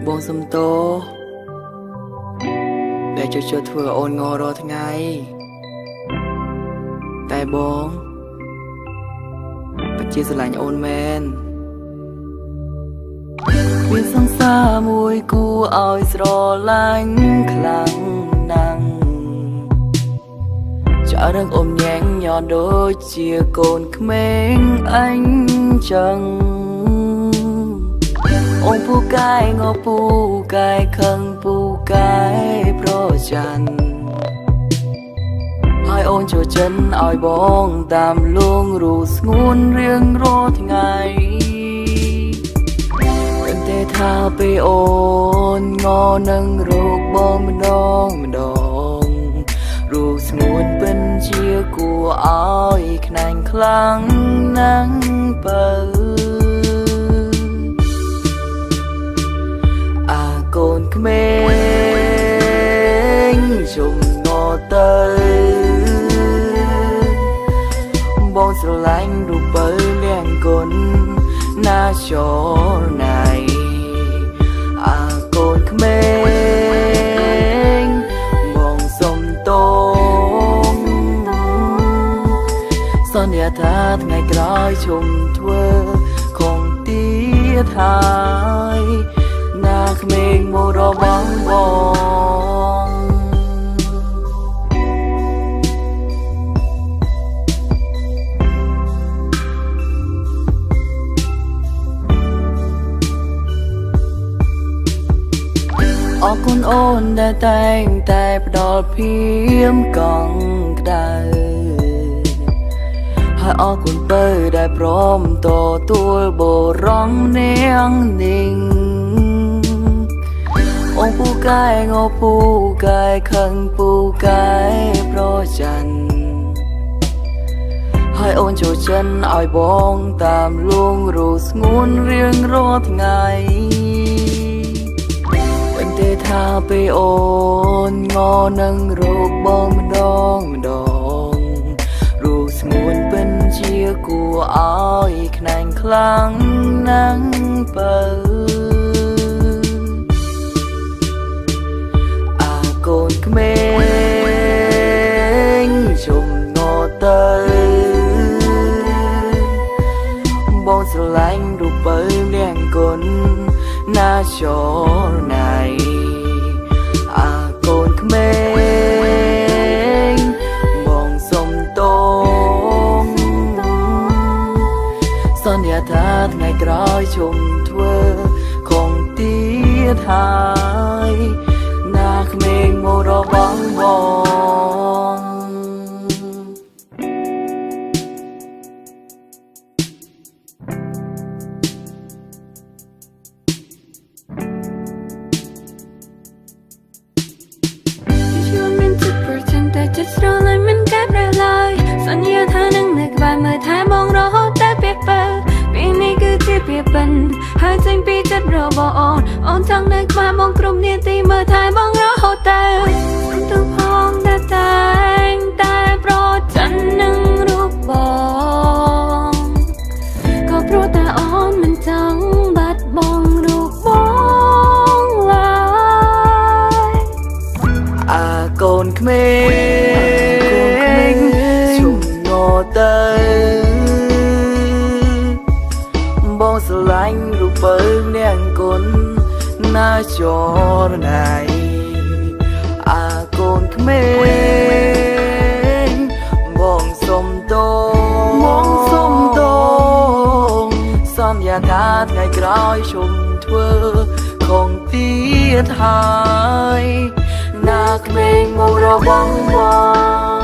បងសុំទោសដែលជួយធ្វើអូនងរាល់ថ្ងៃតែបងពិតជាស្រឡាញ់អូនមែនមានសង្សារមួយគួរឲ្យស្រឡាញ់ខ្លាំងណាស់ចារឹងអមញ៉ែងញ៉ាំដូចជាកូនក្មេងអញចឹងអូនពូកែងអពូកែខឹងពូកែប្រច័ណ្ឌហើយអូនចូលចិនឲ្យបងតាមលួងរូស្ងួនរៀងរាល់ថ្ងៃពេលតែថាពេលអូនងនឹងរោគបងម្ដងរូស្ងួនពិនជាគួរឲ្យខ្នែងខ្លាំងណាស់បើកូនក្មេងជុំងទៅបងស្រឡាញ់រូបបើលៀងគុណណាចរណៃកូនក្មេងបងសុំទោសសន្យាថាថ្ងៃក្រោយជុំធ្វើคงទៀតហើយណាក្មេងមករបងបងអរគុណអូនដែលតែងតែផ្ដល់ភាពកង់ក្ដៅហើយអរគុណបើដែលព្រមទទួលបរំនាងនិងអូនពូកែងអពូកែខឹងពូកែប្រច័ណ្ឌហើយអូនចូលចិនឲ្យបងតាមលួងរូស្ងួនរៀងរាល់ថ្ងៃវិញទេថាពេលអូនងនឹងរោគបងម្ដងរូស្ងួនពិនជាគួរឲ្យខ្នែងខ្លាំងណាស់បើកូនក្មេងជុំងទៅបងស្រឡាញ់រូបបើលៀងគុណណាចរណៃកូនក្មេងបងសុំទោសសន្យាថាថ្ងៃក្រោយជុំធ្វើคงទៀតហើយណាក្មេងមករបងបងចិត្តស្រឡាញ់មិនកាត់រលាយសន្យាថានឹងនៅក្បែរមើលថែបងរហូតតែពេលបើពេលនេះគឺជាពេលបិណ្ឌហើយចេញពីចិត្តរបស់អូនចង់នៅក្បែរបងគ្រប់នាទីមើលថែបងរហូតតែសុំទោសផងដែលតែងតែប្រច័ណ្ឌនឹងរូបបងក៏ព្រោះតែអូនមិនចង់បាត់បង់រូបបងឡើយកូនក្មេងជុំងទៅបងស្រឡាញ់រូបបើនាងគុណណាចរណៃកូនក្មេងបងសុំទោសន្យាថាថ្ងៃក្រោយជុំធ្វើคงទៀតហើយណាក្មេងមករបងបង